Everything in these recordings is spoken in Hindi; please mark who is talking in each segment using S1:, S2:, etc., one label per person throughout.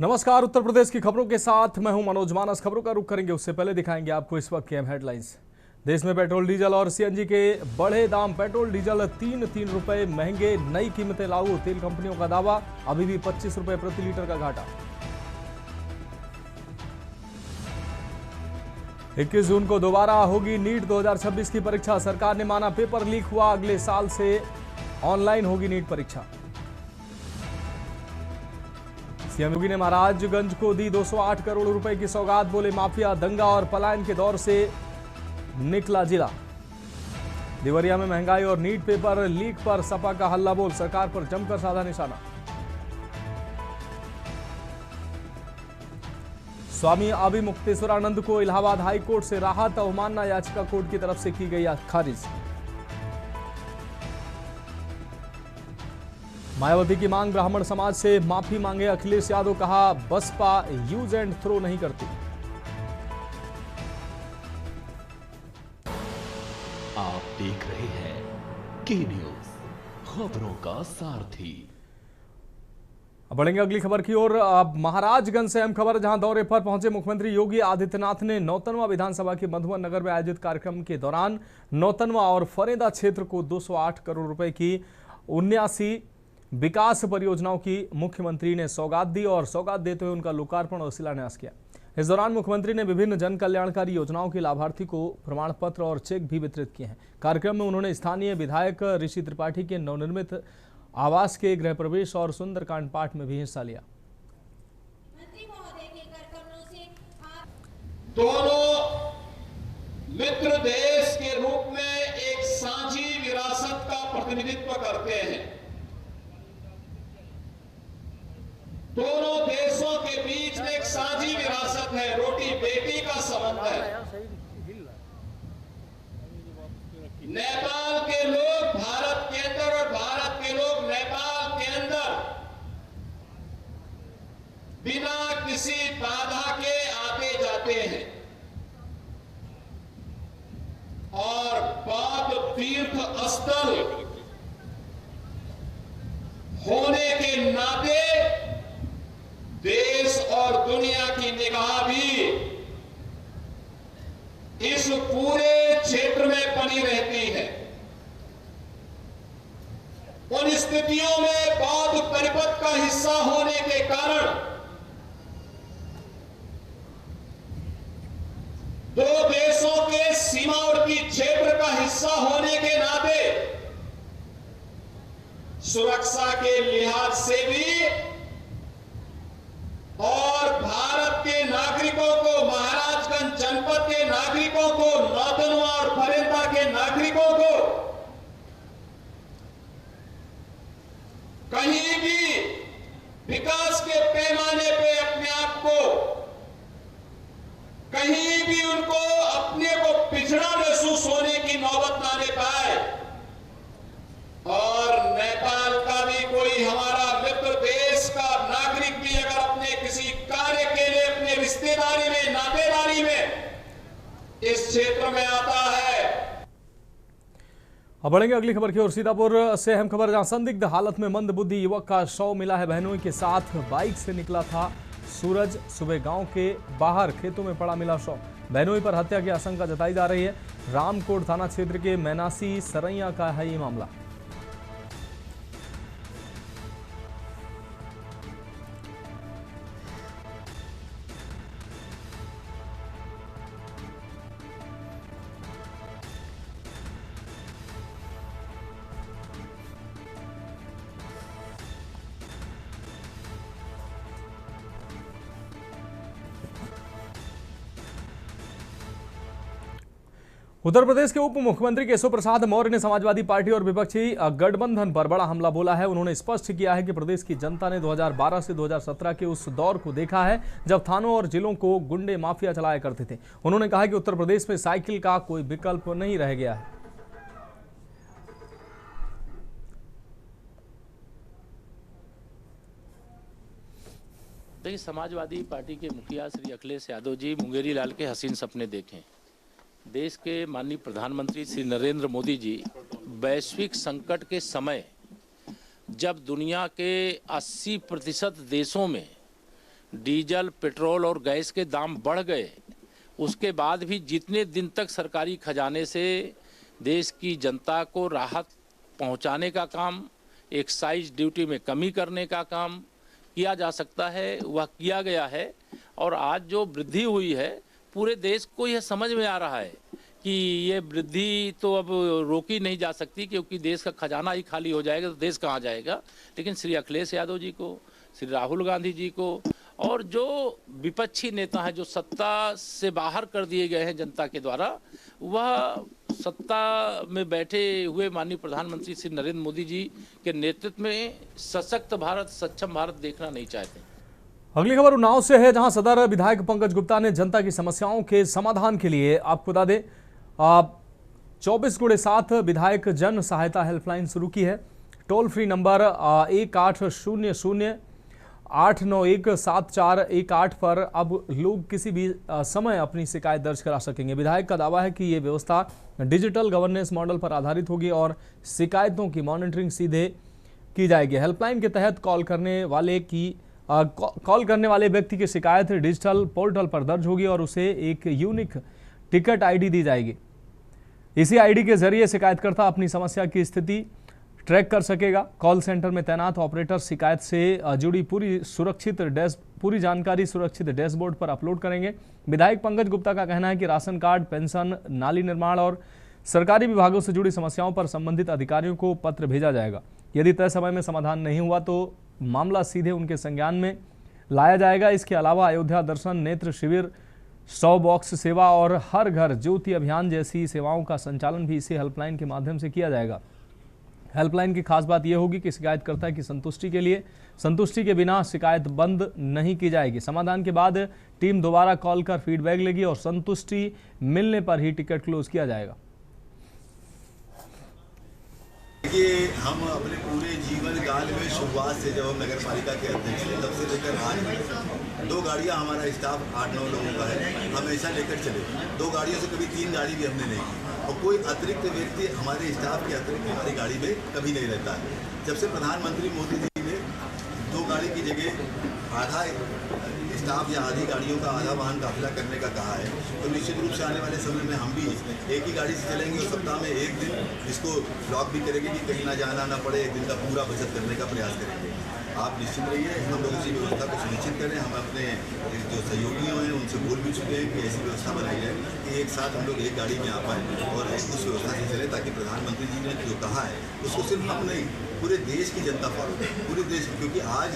S1: नमस्कार। उत्तर प्रदेश की खबरों के साथ मैं हूं मनोज मानस। खबरों का रुख करेंगे, उससे पहले दिखाएंगे आपको इस वक्त की अहम हेडलाइंस। देश में पेट्रोल डीजल और सीएनजी के बढ़े दाम। पेट्रोल डीजल तीन रुपए महंगे, नई कीमतें लागू। तेल कंपनियों का दावा, अभी भी 25 रुपए प्रति लीटर का घाटा। 21 जून को दोबारा होगी नीट 2026 की परीक्षा। सरकार ने माना पेपर लीक हुआ, अगले साल से ऑनलाइन होगी नीट परीक्षा। सीएम योगी ने महाराजगंज को दी 208 करोड़ रुपए की सौगात। बोले माफिया, दंगा और पलायन के दौर से निकला जिला। देवरिया में महंगाई और नीट पेपर लीक पर सपा का हल्ला बोल। सरकार पर जमकर साधा निशाना। स्वामी अभिमुक्तेश्वरानंद को इलाहाबाद हाई कोर्ट से राहत। अवमानना याचिका कोर्ट की तरफ से की गई खारिज। मायावती की मांग, ब्राह्मण समाज से माफी मांगे अखिलेश यादव। कहा बसपा यूज एंड थ्रो नहीं करती।
S2: आप देख रहे हैं के न्यूज, खबरों का सारथी।
S1: अब बढ़ेंगे अगली खबर की ओर। महाराजगंज से अहम खबर, जहां दौरे पर पहुंचे मुख्यमंत्री योगी आदित्यनाथ ने नौतनवा विधानसभा के मधुबन नगर में आयोजित कार्यक्रम के दौरान नौतनवा और फरेंदा क्षेत्र को 208 करोड़ रुपए की 79 विकास परियोजनाओं की मुख्यमंत्री ने सौगात दी और सौगात देते हुए उनका लोकार्पण और शिलान्यास किया। इस दौरान मुख्यमंत्री ने विभिन्न जन कल्याणकारी योजनाओं के लाभार्थी को प्रमाण पत्र और चेक भी वितरित किए हैं। कार्यक्रम में उन्होंने स्थानीय विधायक ऋषि त्रिपाठी के नवनिर्मित आवास के गृह प्रवेश और सुंदरकांड पाठ में भी हिस्सा लिया।
S3: दोनों मित्र देश के रूप में एक साझी विरासत का प्रतिनिधित्व करते हैं। दोनों देशों के बीच में एक साझी विरासत है, रोटी बेटी का संबंध है। नेपाल के लोग भारत के अंदर और भारत के लोग नेपाल के अंदर बिना किसी बाधा के आते जाते हैं और बात तीर्थ स्थल होने के नाते देश और दुनिया की निगाह भी इस पूरे क्षेत्र में बनी रहती है। उन स्थितियों में बौद्ध परिपथ का हिस्सा होने के कारण दो देशों के सीमावर्ती क्षेत्र का हिस्सा होने के नाते सुरक्षा के लिहाज से भी और भारत के नागरिकों को, महाराजगंज जनपद के नागरिकों को, नौतनवा और फरेंदा के नागरिकों को कहीं भी विकास के पैमाने पे अपने आप को, कहीं भी उनको अपने को पिछड़ा महसूस होने की नौबत ना आने पाए। और नेपाल का भी कोई हमारा मित्र देश का नागरिक भी अगर अपने किसी कार्य के लिए अपने रिश्तेदारी में, नातेदारी में इस क्षेत्र में आता है।
S1: अब बढ़ेंगे अगली खबर की ओर। सीतापुर से अहम खबर, जहां संदिग्ध हालत में मंदबुद्धि युवक का शव मिला है। बहनोई के साथ बाइक से निकला था सूरज। सुबह गांव के बाहर खेतों में पड़ा मिला शव। बहनोई पर हत्या की आशंका जताई जा रही है। रामकोट थाना क्षेत्र के मैनासी सरैया का है ये मामला। उत्तर प्रदेश के उप मुख्यमंत्री केशव प्रसाद मौर्य ने समाजवादी पार्टी और विपक्षी गठबंधन पर बड़ा हमला बोला है। उन्होंने स्पष्ट किया है कि प्रदेश की जनता ने 2012 से 2017 के उस दौर को देखा है जब थानों और जिलों को गुंडे माफिया चलाया करते थे। उन्होंने कहा कि उत्तर प्रदेश में साइकिल का कोई विकल्प नहीं रह गया है।
S4: देखिए, समाजवादी पार्टी के मुखिया श्री अखिलेश यादव जी मुंगेरी लाल के हसीन सपने देखें। देश के माननीय प्रधानमंत्री श्री नरेंद्र मोदी जी वैश्विक संकट के समय जब दुनिया के 80% देशों में डीजल, पेट्रोल और गैस के दाम बढ़ गए, उसके बाद भी जितने दिन तक सरकारी खजाने से देश की जनता को राहत पहुंचाने का काम, एक्साइज ड्यूटी में कमी करने का काम किया जा सकता है, वह किया गया है। और आज जो वृद्धि हुई है, पूरे देश को यह समझ में आ रहा है कि ये वृद्धि तो अब रोकी नहीं जा सकती, क्योंकि देश का खजाना ही खाली हो जाएगा तो देश कहाँ जाएगा। लेकिन श्री अखिलेश यादव जी को, श्री राहुल गांधी जी को और जो विपक्षी नेता हैं जो सत्ता से बाहर कर दिए गए हैं जनता के द्वारा, वह सत्ता में बैठे हुए माननीय प्रधानमंत्री श्री नरेंद्र मोदी जी के नेतृत्व में सशक्त भारत, सक्षम भारत देखना नहीं चाहते।
S1: अगली खबर उन्नाव से है, जहां सदर विधायक पंकज गुप्ता ने जनता की समस्याओं के समाधान के लिए, आपको बता दें, 24x7 विधायक जन सहायता हेल्पलाइन शुरू की है। टोल फ्री नंबर 1800-891-7418 पर अब लोग किसी भी समय अपनी शिकायत दर्ज करा सकेंगे। विधायक का दावा है कि ये व्यवस्था डिजिटल गवर्नेंस मॉडल पर आधारित होगी और शिकायतों की मॉनिटरिंग सीधे की जाएगी। हेल्पलाइन के तहत कॉल करने वाले व्यक्ति की शिकायत डिजिटल पोर्टल पर दर्ज होगी और उसे एक यूनिक टिकट आईडी दी जाएगी। इसी आईडी के जरिए शिकायतकर्ता अपनी समस्या की स्थिति ट्रैक कर सकेगा। कॉल सेंटर में तैनात ऑपरेटर शिकायत से जुड़ी पूरी जानकारी सुरक्षित डैशबोर्ड पर अपलोड करेंगे। विधायक पंकज गुप्ता का कहना है कि राशन कार्ड, पेंशन, नाली निर्माण और सरकारी विभागों से जुड़ी समस्याओं पर संबंधित अधिकारियों को पत्र भेजा जाएगा। यदि तय समय में समाधान नहीं हुआ तो मामला सीधे उनके संज्ञान में लाया जाएगा। इसके अलावा अयोध्या दर्शन, नेत्र शिविर, 100 बॉक्स सेवा और हर घर ज्योति अभियान जैसी सेवाओं का संचालन भी इसी हेल्पलाइन के माध्यम से किया जाएगा। हेल्पलाइन की खास बात यह होगी कि शिकायतकर्ता की संतुष्टि के बिना शिकायत बंद नहीं की जाएगी। समाधान के बाद टीम दोबारा कॉल कर फीडबैक लेगी और संतुष्टि मिलने पर ही टिकट क्लोज किया जाएगा।
S5: देखिए, हम अपने पूरे जीवन काल में शुरुआत से जब हम नगर पालिका के अध्यक्ष थे तब से लेकर आज 2 गाड़ियां हमारा स्टाफ 8-9 लोगों का है, हमेशा लेकर चले। 2 गाड़ियों से कभी 3 गाड़ी भी हमने नहीं की और कोई अतिरिक्त व्यक्ति हमारे स्टाफ के अतिरिक्त हमारी गाड़ी में कभी नहीं रहता है। जब से प्रधानमंत्री मोदी जी ने 2 गाड़ी की जगह आधा स्टाफ या आधी गाड़ियों का आधा वाहन काफिला करने का कहा है, तो निश्चित रूप से आने वाले समय में हम भी एक ही गाड़ी से चलेंगे और सप्ताह में एक दिन इसको ब्लॉक भी करेंगे कि कहीं ना जाना ना पड़े, एक दिन का पूरा बचत करने का प्रयास करेंगे। आप निश्चित रहिए, हम लोग इसी व्यवस्था को सुनिश्चित करें। हम अपने जो सहयोगियों हैं उनसे बोल भी चुके हैं कि ऐसी व्यवस्था बनाई जाए कि एक साथ हम लोग एक गाड़ी में आ पाएँ और उस व्यवस्था से चले, ताकि प्रधानमंत्री जी ने जो कहा है उसको सिर्फ हम नहीं, पूरे देश की जनता फॉलो करे, पूरे देश, क्योंकि आज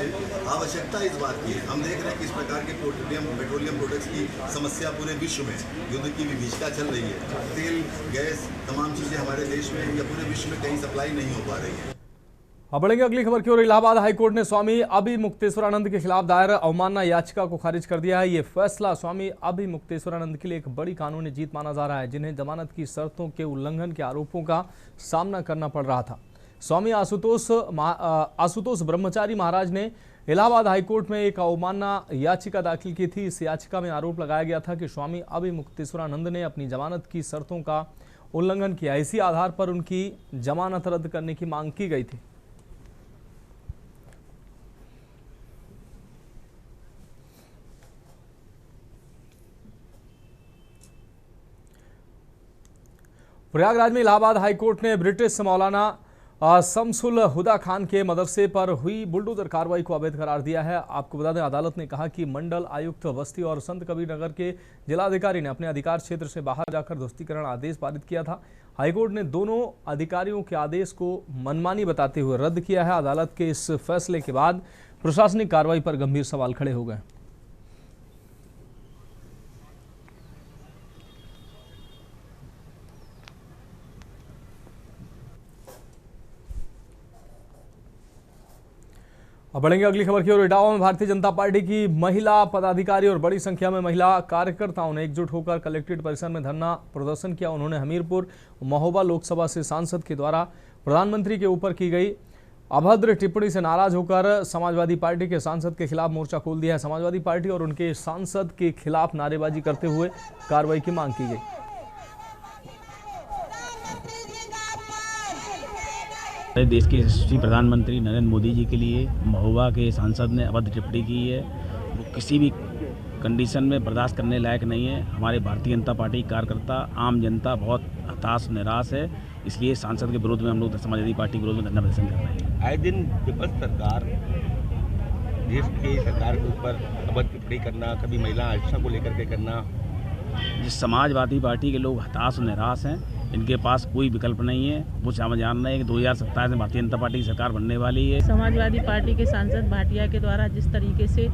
S5: आवश्यकता इस बात की है। हम देख रहे हैं किस प्रकार के पेट्रोलियम प्रोडक्ट्स की समस्या पूरे विश्व में, युद्ध की विभीषिका चल रही है। तेल, गैस, तमाम चीज़ें हमारे देश में या पूरे विश्व में कहीं सप्लाई नहीं हो पा रही है।
S1: अब बढ़ेंगे अगली खबर की ओर। इलाहाबाद हाईकोर्ट ने स्वामी अभिमुक्तेश्वरानंद के खिलाफ दायर अवमानना याचिका को खारिज कर दिया है। ये फैसला स्वामी अभिमुक्तेश्वरानंद के लिए एक बड़ी कानूनी जीत माना जा रहा है, जिन्हें जमानत की शर्तों के उल्लंघन के आरोपों का सामना करना पड़ रहा था। स्वामी आशुतोष ब्रह्मचारी महाराज ने इलाहाबाद हाईकोर्ट में एक अवमानना याचिका दाखिल की थी। इस याचिका में आरोप लगाया गया था कि स्वामी अभिमुक्तेश्वरानंद ने अपनी जमानत की शर्तों का उल्लंघन किया। इसी आधार पर उनकी जमानत रद्द करने की मांग की गई थी। प्रयागराज में इलाहाबाद हाईकोर्ट ने ब्रिटिश मौलाना शमसुल हुदा खान के मदरसे पर हुई बुलडोजर कार्रवाई को अवैध करार दिया है। आपको बता दें, अदालत ने कहा कि मंडल आयुक्त बस्ती और संत कबीर नगर के जिलाधिकारी ने अपने अधिकार क्षेत्र से बाहर जाकर ध्वस्तीकरण आदेश पारित किया था। हाईकोर्ट ने दोनों अधिकारियों के आदेश को मनमानी बताते हुए रद्द किया है। अदालत के इस फैसले के बाद प्रशासनिक कार्रवाई पर गंभीर सवाल खड़े हो गए। अब बढ़ेंगे अगली खबर की ओर। इटावा में भारतीय जनता पार्टी की महिला पदाधिकारी और बड़ी संख्या में महिला कार्यकर्ताओं ने एकजुट होकर कलेक्ट्रेट परिसर में धरना प्रदर्शन किया। उन्होंने हमीरपुर महोबा लोकसभा से सांसद के द्वारा प्रधानमंत्री के ऊपर की गई अभद्र टिप्पणी से नाराज होकर समाजवादी पार्टी के सांसद के खिलाफ मोर्चा खोल दिया है। समाजवादी पार्टी और उनके सांसद के खिलाफ नारेबाजी करते हुए कार्रवाई की मांग की गई।
S6: देश के यशस्वी प्रधानमंत्री नरेंद्र मोदी जी के लिए महोबा के सांसद ने अभद्र टिप्पणी की है वो किसी भी कंडीशन में बर्दाश्त करने लायक नहीं है। हमारे भारतीय जनता पार्टी कार्यकर्ता, आम जनता बहुत हताश निराश है। इसलिए सांसद के विरोध में हम लोग समाजवादी पार्टी के विरोध में धरना प्रदर्शन कर रहे हैं।
S7: आए दिन विपक्ष सरकार, देश की सरकार के ऊपर अभद्र टिप्पणी करना, कभी महिला आरक्षण को लेकर के करना।
S6: जिस समाजवादी पार्टी के लोग हताश और निराश हैं, इनके पास कोई विकल्प नहीं है। वो जान रहे हैं कि 2027 में भारतीय जनता पार्टी की सरकार बनने वाली है।
S8: समाजवादी पार्टी के सांसद भाटिया के द्वारा जिस तरीके से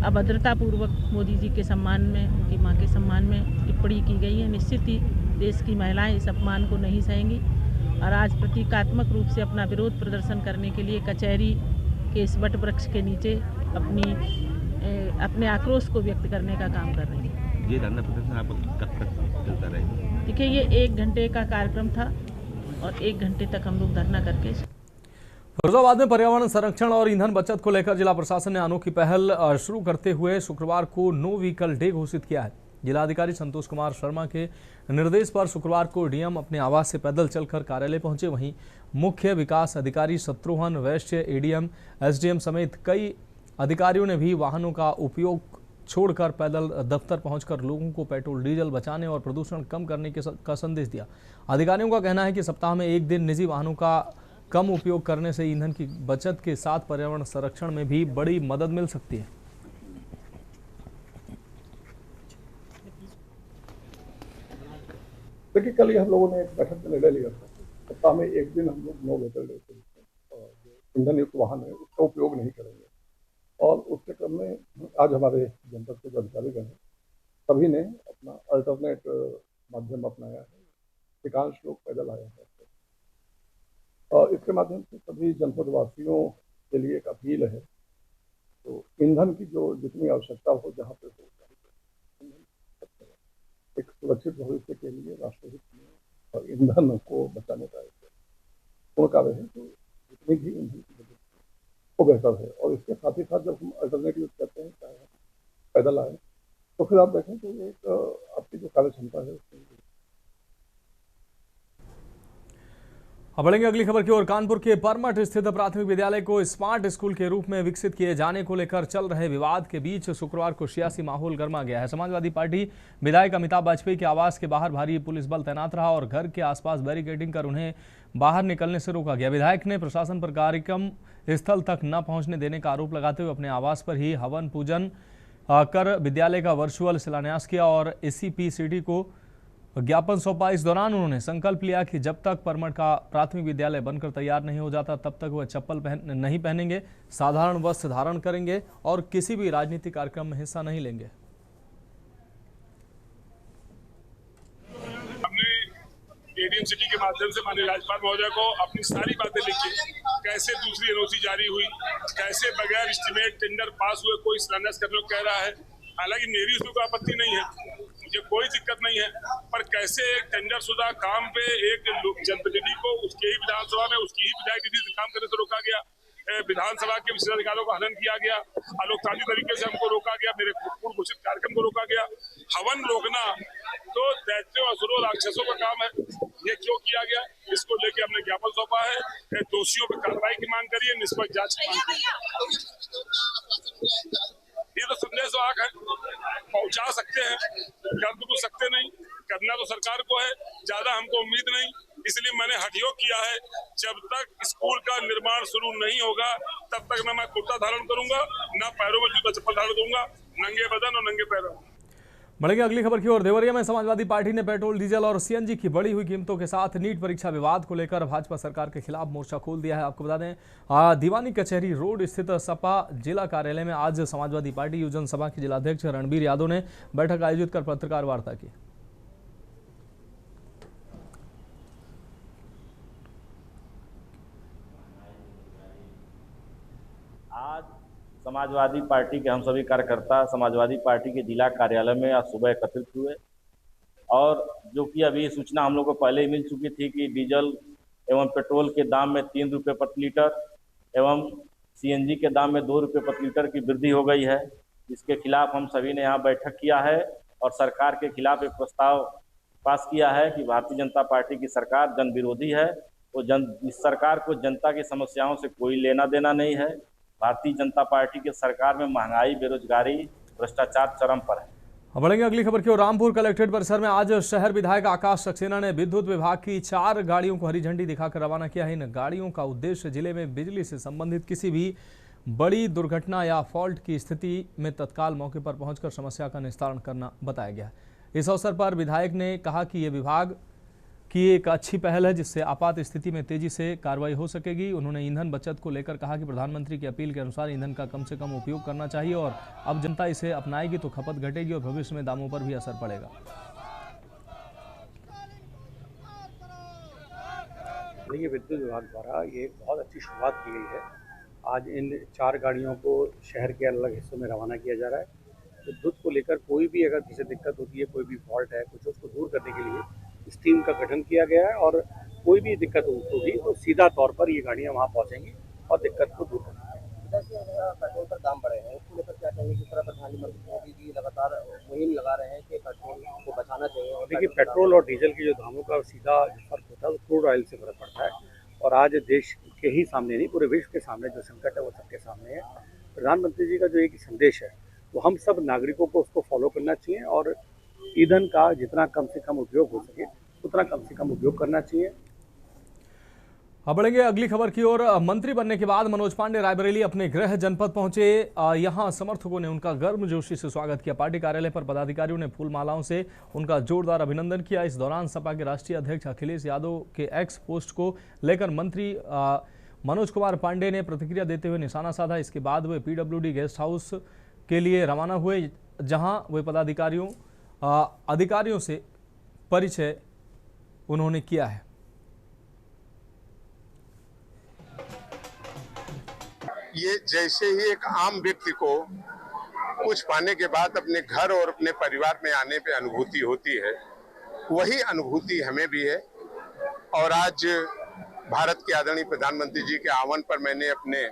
S8: अभद्रतापूर्वक मोदी जी के सम्मान में, उनकी मां के सम्मान में टिप्पणी की गई है, निश्चित ही देश की महिलाएं इस अपमान को नहीं सहेंगी और आज प्रतीकात्मक रूप से अपना विरोध प्रदर्शन करने के लिए कचहरी के इस वट वृक्ष के नीचे अपने आक्रोश को व्यक्त करने का काम कर रही है।
S7: ये धरना प्रदर्शन आप कब तक चलता रहेगा?
S8: देखिए, ये 1 घंटे का कार्यक्रम था और 1 घंटे तक हम लोग धरना करके।
S1: फिरोजाबाद में पर्यावरण संरक्षण और ईंधन बचत को लेकर जिला प्रशासन ने अनोखी पहल शुरू करते हुए शुक्रवार को नो व्हीकल डे घोषित किया है। जिलाधिकारी संतोष कुमार शर्मा के निर्देश पर शुक्रवार को डीएम अपने आवास से पैदल चलकर कार्यालय पहुंचे। वहीं मुख्य विकास अधिकारी शत्रुघ्न वैश्य, एडीएम, एसडीएम समेत कई अधिकारियों ने भी वाहनों का उपयोग छोड़कर पैदल दफ्तर पहुंचकर लोगों को पेट्रोल डीजल बचाने और प्रदूषण कम करने का संदेश दिया। अधिकारियों का कहना है कि सप्ताह में 1 दिन निजी वाहनों का कम उपयोग करने से ईंधन की बचत के साथ पर्यावरण संरक्षण में भी बड़ी मदद मिल सकती है।
S9: देखिए, कल ही हम लोगों ने एक बैठक में निर्णय लिया था, सप्ताह में 1 दिन हम लोग नो व्हीकल डे जो ईंधन युक्त वाहन है उसका उपयोग नहीं करेंगे। और उसके क्रम में आज हमारे जनपद के जो अधिकारीगण हैं सभी ने अपना अल्टरनेट माध्यम अपनाया है। अधिकांश लोग पैदल आए हैं और इसके माध्यम से सभी जनपद वासियों के लिए एक अपील है, तो ईंधन की जो जितनी आवश्यकता हो, जहाँ पे हो, एक सुरक्षित भविष्य के लिए राष्ट्रहित में और ईंधन को बचाने का पूर्ण कार्य है। तो जितनी भी ईंधन की बचत वो बेहतर है। और इसके साथ ही साथ जब हम अल्टरनेट यूज करते हैं, चाहे हम पैदल आए, तो फिर आप देखें तो एक आपकी जो कार्य क्षमता है उसमें।
S1: अब बढ़ेंगे अगली खबर की ओर। कानपुर के परमठ स्थित प्राथमिक विद्यालय को स्मार्ट स्कूल के रूप में विकसित किए जाने को लेकर चल रहे विवाद के बीच शुक्रवार को सियासी माहौल गर्मा गया है। समाजवादी पार्टी विधायक अमिताभ वाजपेयी के आवास के बाहर भारी पुलिस बल तैनात रहा और घर के आसपास बैरिकेडिंग कर उन्हें बाहर निकलने से रोका गया। विधायक ने प्रशासन पर कार्यक्रम स्थल तक न पहुंचने देने का आरोप लगाते हुए अपने आवास पर ही हवन पूजन कर विद्यालय का वर्चुअल शिलान्यास किया और एससीपीसीटी को ज्ञापन सौंपा। इस दौरान उन्होंने संकल्प लिया कि जब तक परमठ का प्राथमिक विद्यालय बनकर तैयार नहीं हो जाता तब तक वह चप्पल नहीं पहनेंगे, साधारण वस्त्र धारण करेंगे और किसी भी राजनीतिक कार्यक्रम में हिस्सा नहीं लेंगे।
S10: हमने एडीएम सिटी के माध्यम से माननीय राज्यपाल महोदय को अपनी सारी बातें लिखी, कैसे दूसरी एनओसी जारी हुई, कैसे बगैर एस्टीमेट टेंडर पास हुए कोई शिलान्यास करने को कह रहा है। हालांकि मेरी उसमें कोई आपत्ति नहीं है, मुझे कोई दिक्कत नहीं है, पर कैसे एक टेंडर शुदा काम पे एक जनप्रतिनिधि को उसके ही विधानसभा में उसकी ही विधायक निधि से काम करने से रोका गया, विधानसभा के विशेषाधिकारों का हनन किया गया, अलोकतांत्रिक तरीके से हमको रोका गया, मेरे पूर्व घोषित कार्यक्रम को रोका गया। हवन रोकना तो दैत्यों, असुरों, राक्षसों का काम है, ये क्यों किया गया, इसको लेके हमने ज्ञापन सौंपा है। दोषियों पर कार्रवाई की मांग करिए, निष्पक्ष जांच की मांग करिए। ये तो संदेश वाहक है, पहुंचा सकते हैं, कर तो सकते नहीं, करना तो सरकार को है, ज्यादा हमको उम्मीद नहीं। इसलिए मैंने हठयोग किया है, जब तक स्कूल का निर्माण शुरू नहीं होगा तब तक ना मैं कुर्ता धारण करूंगा, ना पैरों में जूता चप्पल धारण करूंगा, नंगे बदन और नंगे पैरों।
S1: बढ़ेंगे अगली खबर की ओर। देवरिया में समाजवादी पार्टी ने पेट्रोल, डीजल और सीएनजी की बढ़ी हुई कीमतों के साथ नीट परीक्षा विवाद को लेकर भाजपा सरकार के खिलाफ मोर्चा खोल दिया है। आपको बता दें, दीवानी कचहरी रोड स्थित सपा जिला कार्यालय में आज समाजवादी पार्टी युवजन सभा के जिलाध्यक्ष रणबीर यादव ने बैठक आयोजित कर पत्रकार वार्ता की।
S11: आज समाजवादी पार्टी के हम सभी कार्यकर्ता समाजवादी पार्टी के जिला कार्यालय में आज सुबह एकत्रित हुए और जो कि अभी सूचना हम लोग को पहले ही मिल चुकी थी कि डीजल एवं पेट्रोल के दाम में 3 रुपये प्रति लीटर एवं सीएनजी के दाम में 2 रुपये प्रति लीटर की वृद्धि हो गई है। इसके खिलाफ हम सभी ने यहाँ बैठक किया है और सरकार के खिलाफ एक प्रस्ताव पास किया है कि भारतीय जनता पार्टी की सरकार जन विरोधी है। तो इस सरकार को जनता की समस्याओं से कोई लेना देना नहीं है। भारतीय जनता पार्टी की सरकार में महंगाई, बेरोजगारी, भ्रष्टाचार चरम पर है।
S1: अब बढ़ेंगे अगली खबर की ओर। रामपुर कलेक्ट्रेट परिसर में आज शहर विधायक आकाश सक्सेना ने विद्युत विभाग की 4 गाड़ियों को हरी झंडी दिखाकर रवाना किया है। इन गाड़ियों का उद्देश्य जिले में बिजली से संबंधित किसी भी बड़ी दुर्घटना या फॉल्ट की स्थिति में तत्काल मौके पर पहुंचकर समस्या का निस्तारण करना बताया गया। इस अवसर पर विधायक ने कहा कि ये विभाग की एक अच्छी पहल है जिससे आपात स्थिति में तेजी से कार्रवाई हो सकेगी। उन्होंने ईंधन बचत को लेकर कहा कि प्रधानमंत्री की अपील के अनुसार ईंधन का कम से कम उपयोग करना चाहिए और अब जनता इसे अपनाएगी तो खपत घटेगी और भविष्य में दामों पर भी असर पड़ेगा।
S12: ये विद्युत विभाग द्वारा ये बहुत अच्छी शुरुआत की गई है। आज इन 4 गाड़ियों को शहर के अलग हिस्सों में रवाना किया जा रहा है। विद्युत को लेकर कोई भी अगर किसी दिक्कत होती है, कोई भी फॉल्ट है कुछ, उसको दूर करने के लिए इस टीम का गठन किया गया है और कोई भी दिक्कत होगी तो सीधा तौर पर ये गाड़ियाँ वहाँ पहुँचेंगी और दिक्कत को दूर करेंगी।
S13: पेट्रोल पर दाम बढ़े हैं, इसको लेकर क्या कहेंगे? किस तरह प्रधानमंत्री मोदी जी लगातार मुहिम लगा रहे हैं कि पेट्रोल को बचाना चाहिए।
S12: देखिए, पेट्रोल और डीजल के जो दामों का सीधा फर्क होता है वो क्रूड ऑयल से फर्क पड़ता है और आज देश के ही सामने नहीं, पूरे विश्व के सामने जो संकट है वो सबके सामने है। प्रधानमंत्री जी का जो एक संदेश है वो हम सब नागरिकों को उसको फॉलो करना चाहिए और ईंधन का जितना कम से कम उपयोग हो सके उतना कम से कम उपयोग करना चाहिए।
S1: अब बढ़ेंगे अगली खबर की ओर। मंत्री बनने के बाद मनोज पांडे रायबरेली अपने गृह जनपद पहुंचे। यहां समर्थकों ने उनका गर्मजोशी से स्वागत किया। पार्टी कार्यालय पर पदाधिकारियों ने फूल मालाओं से उनका जोरदार अभिनंदन किया। इस दौरान सपा के राष्ट्रीय अध्यक्ष अखिलेश यादव के एक्स पोस्ट को लेकर मंत्री मनोज कुमार पांडे ने प्रतिक्रिया देते हुए निशाना साधा। इसके बाद वे PWD गेस्ट हाउस के लिए रवाना हुए, जहां वे अधिकारियों से परिचय उन्होंने किया है।
S14: ये जैसे ही एक आम व्यक्ति को कुछ पाने के बाद अपने घर और अपने परिवार में आने पे अनुभूति होती है, वही अनुभूति हमें भी है। और आज भारत के आदरणीय प्रधानमंत्री जी के आह्वान पर मैंने अपने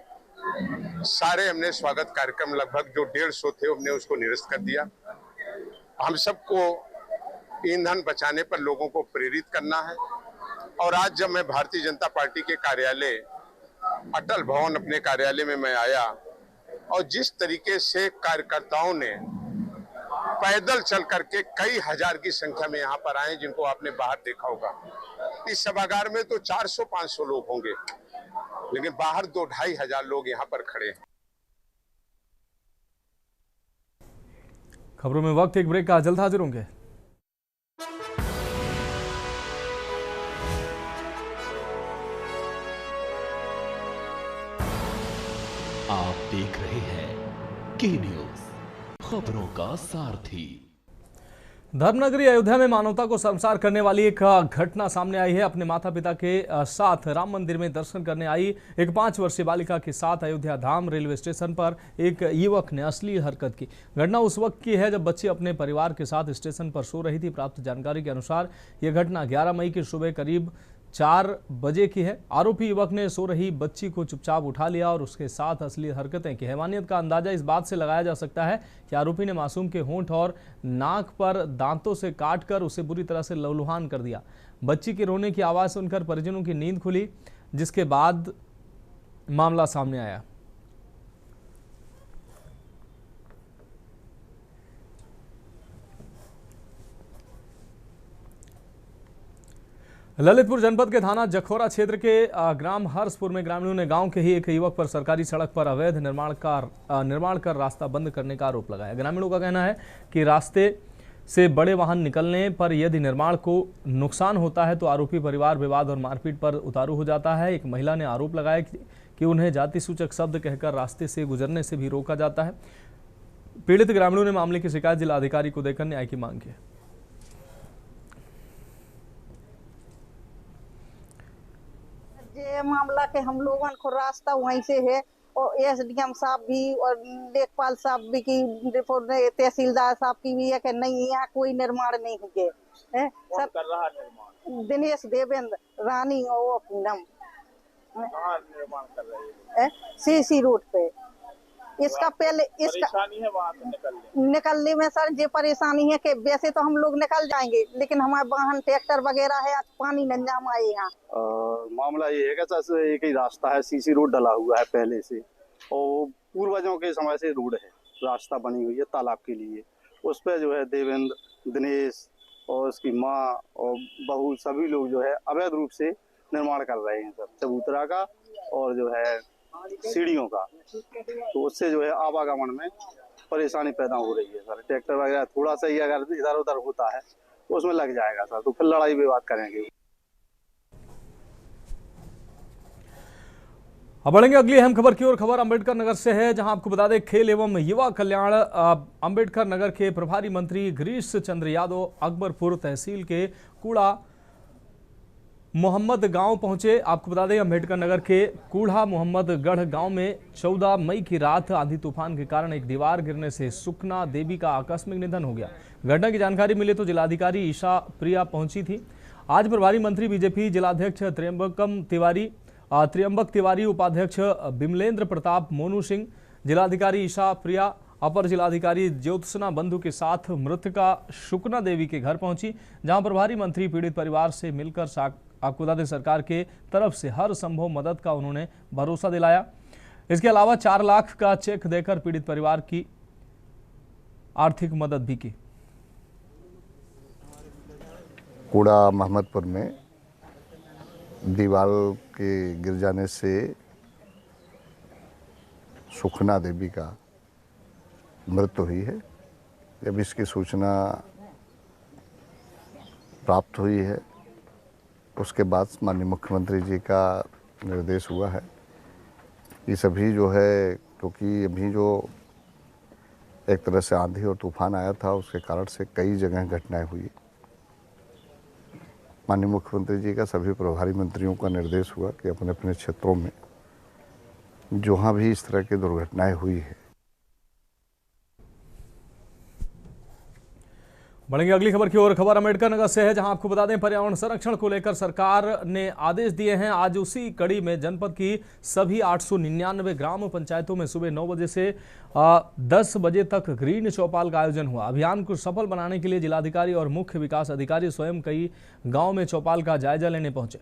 S14: हमने स्वागत कार्यक्रम लगभग जो 150 थे हमने उसको निरस्त कर दिया। हम सबको ईंधन बचाने पर लोगों को प्रेरित करना है। और आज जब मैं भारतीय जनता पार्टी के कार्यालय अटल भवन अपने कार्यालय में मैं आया और जिस तरीके से कार्यकर्ताओं ने पैदल चल करके कई हजार की संख्या में यहाँ पर आए, जिनको आपने बाहर देखा होगा। इस सभागार में तो 400-500 लोग होंगे, लेकिन बाहर 2-2.5 हजार लोग यहाँ पर खड़े हैं।
S1: खबरों में वक्त एक ब्रेक का, जल्द हाजिर होंगे।
S2: आप देख रहे हैं के न्यूज, खबरों का सारथी।
S1: धर्मनगरी अयोध्या में मानवता को शर्मसार करने वाली एक घटना सामने आई है। अपने माता पिता के साथ राम मंदिर में दर्शन करने आई एक 5 वर्षीय बालिका के साथ अयोध्या धाम रेलवे स्टेशन पर एक युवक ने अश्लील हरकत की। घटना उस वक्त की है जब बच्ची अपने परिवार के साथ स्टेशन पर सो रही थी। प्राप्त जानकारी के अनुसार यह घटना 11 मई की सुबह करीब 4 बजे की है। आरोपी युवक ने सो रही बच्ची को चुपचाप उठा लिया और उसके साथ अश्लील हरकतें की। हैवानियत का अंदाजा इस बात से लगाया जा सकता है कि आरोपी ने मासूम के होंठ और नाक पर दांतों से काटकर उसे बुरी तरह से लहूलुहान कर दिया। बच्ची के रोने की आवाज़ सुनकर परिजनों की नींद खुली, जिसके बाद मामला सामने आया। ललितपुर जनपद के थाना जखौरा क्षेत्र के ग्राम हर्षपुर में ग्रामीणों ने गांव के ही एक युवक पर सरकारी सड़क पर अवैध निर्माण कर रास्ता बंद करने का आरोप लगाया। ग्रामीणों का कहना है कि रास्ते से बड़े वाहन निकलने पर यदि निर्माण को नुकसान होता है तो आरोपी परिवार विवाद और मारपीट पर उतारू हो जाता है। एक महिला ने आरोप लगाया कि उन्हें जाति सूचक शब्द कहकर रास्ते से गुजरने से भी रोका जाता है। पीड़ित ग्रामीणों ने मामले की शिकायत जिला अधिकारी को देकर न्याय की मांग की।
S15: ये मामला के हम लोगों को रास्ता वहीं से है और SDM साहब भी और लेखपाल साहब भी की रिपोर्ट, तहसीलदार साहब की भी है कि नहीं यहाँ कोई निर्माण नहीं हुए है। सब कर रहा निर्माण दिनेश देवेंद्र रानी और पूनम निर्माण कर रहे हैं CC रोड पे। इसका पहले इसका परेशानी है वहाँ से निकलने में सर ये परेशानी है कि वैसे तो हम लोग निकल जाएंगे लेकिन हमारे वाहन ट्रैक्टर वगैरह है, पानी नंजा हमारे यहाँ।
S16: मामला ये है कि सर एक ही रास्ता है, CC रोड डला हुआ है पहले से, और पूर्वजों के समय से रोड है, रास्ता बनी हुई है तालाब के लिए। उस पर जो है देवेंद्र, दिनेश और उसकी माँ और बहू सभी लोग जो है अवैध रूप से निर्माण कर रहे हैं सर, चबूतरा का और जो है सीढ़ियों का। तो उससे जो है आवागमन में परेशानी पैदा हो रही है सर। ट्रैक्टर वगैरह थोड़ा सा ही अगर इधर उधर होता है तो उसमें लग जाएगा सर, तो फिर लड़ाई विवाद करेंगे।
S1: अब बढ़ेंगे अगली अहम खबर की ओर। खबर अंबेडकर नगर से है, जहां आपको बता दें खेल एवं युवा कल्याण अंबेडकर नगर के प्रभारी मंत्री गिरीश चंद्र यादव अकबरपुर तहसील के कूड़ा मोहम्मद गांव पहुंचे। आपको बता दें अंबेडकर नगर के कूड़ा मोहम्मदगढ़ गांव में 14 मई की रात आंधी तूफान के कारण एक दीवार गिरने से सुखना देवी का आकस्मिक निधन हो गया। घटना की जानकारी मिले तो जिलाधिकारी ईशा प्रिया पहुंची थी। आज प्रभारी मंत्री बीजेपी जिलाध्यक्ष त्र्यंबक तिवारी, उपाध्यक्ष बिमलेंद्र प्रताप मोनू सिंह, जिलाधिकारी ईशा प्रिया, अपर जिलाधिकारी ज्योत्सना बंधु के साथ मृतका शुकना देवी के घर पहुंची, जहां प्रभारी मंत्री पीड़ित परिवार से मिलकर आपको बता दें सरकार के तरफ से हर संभव मदद का उन्होंने भरोसा दिलाया। इसके अलावा 4 लाख का चेक देकर पीड़ित परिवार की आर्थिक मदद भी की।
S17: कूड़ा मोहम्मदपुर में दीवार के गिर जाने से सुखना देवी का मृत्यु हुई है। जब इसकी सूचना प्राप्त हुई है उसके बाद माननीय मुख्यमंत्री जी का निर्देश हुआ है कि सभी जो है, क्योंकि अभी जो एक तरह से आंधी और तूफान आया था उसके कारण से कई जगह घटनाएं हुई। माननीय मुख्यमंत्री जी का सभी प्रभारी मंत्रियों का निर्देश हुआ कि अपने अपने क्षेत्रों में जहाँ भी इस तरह की दुर्घटनाएं हुई है।
S1: बढ़ेंगे अगली खबर की ओर। खबर अंबेडकर नगर से है, जहां आपको बता दें पर्यावरण संरक्षण को लेकर सरकार ने आदेश दिए हैं। आज उसी कड़ी में जनपद की सभी 899 ग्राम पंचायतों में सुबह 9 बजे से 10 बजे तक ग्रीन चौपाल का आयोजन हुआ। अभियान को सफल बनाने के लिए जिलाधिकारी और मुख्य विकास अधिकारी स्वयं कई गाँव में चौपाल का जायजा लेने पहुंचे।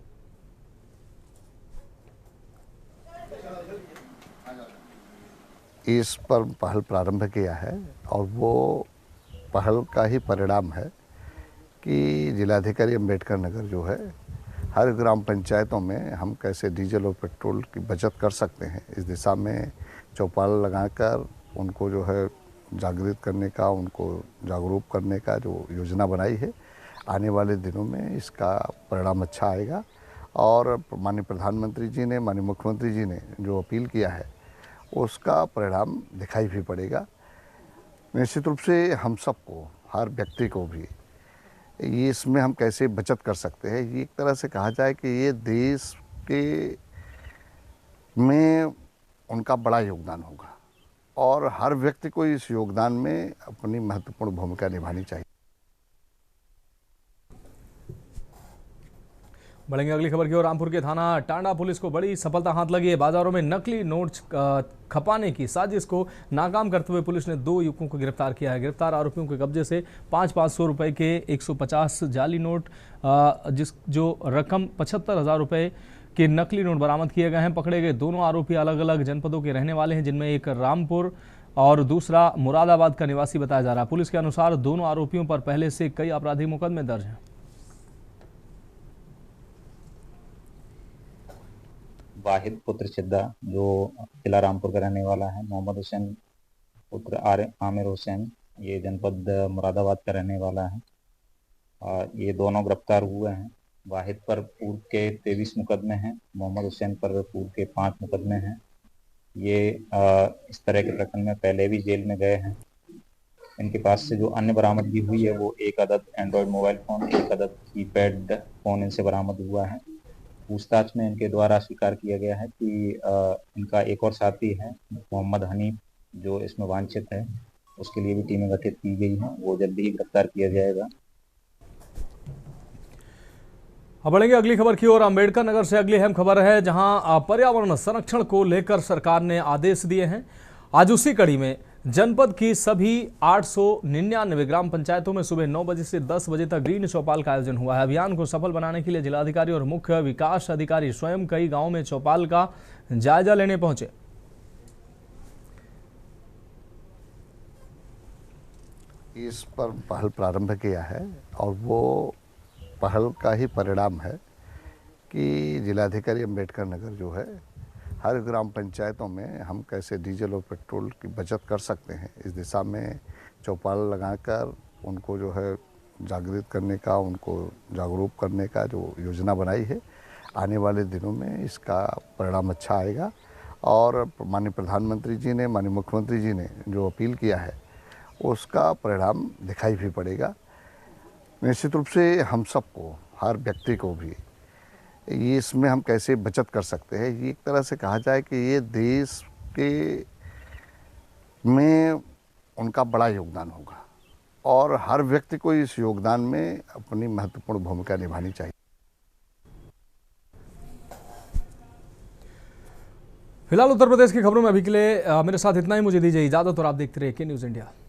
S17: इस पर पहल प्रारंभ किया है और वो पहल का ही परिणाम है कि जिलाधिकारी अंबेडकर नगर जो है हर ग्राम पंचायतों में हम कैसे डीजल और पेट्रोल की बचत कर सकते हैं, इस दिशा में चौपाल लगाकर उनको जो है जागृत करने का, उनको जागरूक करने का जो योजना बनाई है। आने वाले दिनों में इसका परिणाम अच्छा आएगा और माननीय प्रधानमंत्री जी ने, माननीय मुख्यमंत्री जी ने जो अपील किया है उसका परिणाम दिखाई भी पड़ेगा। निश्चित रूप से हम सबको, हर व्यक्ति को भी ये इसमें हम कैसे बचत कर सकते हैं, ये एक तरह से कहा जाए कि ये देश के में उनका बड़ा योगदान होगा और हर व्यक्ति को इस योगदान में अपनी महत्वपूर्ण भूमिका निभानी चाहिए।
S1: बढ़ेंगे अगली खबर की ओर। रामपुर के थाना टांडा पुलिस को बड़ी सफलता हाथ लगी है। बाजारों में नकली नोट खपाने की साजिश को नाकाम करते हुए पुलिस ने 2 युवकों को गिरफ्तार किया है। गिरफ्तार आरोपियों के कब्जे से 500 रुपए के 150 जाली नोट, जो रकम 75,000 रुपए के नकली नोट बरामद किए गए हैं। पकड़े गए दोनों आरोपी अलग अलग जनपदों के रहने वाले हैं, जिनमें एक रामपुर और दूसरा मुरादाबाद का निवासी बताया जा रहा है। पुलिस के अनुसार दोनों आरोपियों पर पहले से कई आपराधिक मुकदमे दर्ज हैं।
S18: वाहिद पुत्र सिद्धा जो जिला रामपुर का रहने वाला है, मोहम्मद हुसैन पुत्र आमिर हुसैन ये जनपद मुरादाबाद का रहने वाला है। ये दोनों गिरफ्तार हुए हैं। वाहिद पर पूर्व के 23 मुकदमे हैं, मोहम्मद हुसैन पर पूर्व के 5 मुकदमे हैं। ये इस तरह के प्रकरण में पहले भी जेल में गए हैं। इनके पास से जो अन्य बरामदगी हुई है वो 1 अदद एंड्रॉयड मोबाइल फ़ोन, 1 अदद कीपैड फ़ोन इनसे बरामद हुआ है। पूछताछ में इनके द्वारा स्वीकार किया गया है कि इनका एक और साथी है मोहम्मद हनीफ जो इसमें वांछित है, उसके लिए भी टीमें गठित की गई हैं, वो जल्दी ही गिरफ्तार किया जाएगा।
S1: अब बढ़ेंगे अगली खबर की ओर। अंबेडकर नगर से अगली अहम खबर है, जहां पर्यावरण संरक्षण को लेकर सरकार ने आदेश दिए हैं। आज उसी कड़ी में जनपद की सभी 899 ग्राम पंचायतों में सुबह 9 बजे से 10 बजे तक ग्रीन चौपाल का आयोजन हुआ है। अभियान को सफल बनाने के लिए जिलाधिकारी और मुख्य विकास अधिकारी स्वयं कई गांवों में चौपाल का जायजा लेने पहुंचे।
S17: इस पर पहल प्रारंभ किया है और वो पहल का ही परिणाम है कि जिलाधिकारी अंबेडकर नगर जो है हर ग्राम पंचायतों में हम कैसे डीजल और पेट्रोल की बचत कर सकते हैं, इस दिशा में चौपाल लगाकर उनको जो है जागृत करने का, उनको जागरूक करने का जो योजना बनाई है। आने वाले दिनों में इसका परिणाम अच्छा आएगा और माननीय प्रधानमंत्री जी ने, माननीय मुख्यमंत्री जी ने जो अपील किया है उसका परिणाम दिखाई भी पड़ेगा। निश्चित रूप से हम सबको, हर व्यक्ति को भी ये इसमें हम कैसे बचत कर सकते हैं, ये एक तरह से कहा जाए कि ये देश के में उनका बड़ा योगदान होगा और हर व्यक्ति को इस योगदान में अपनी महत्वपूर्ण भूमिका निभानी चाहिए।
S1: फिलहाल उत्तर प्रदेश की खबरों में अभी के लिए मेरे साथ इतना ही। मुझे दीजिए इजाजत और आप देखते रहिए के न्यूज़ इंडिया।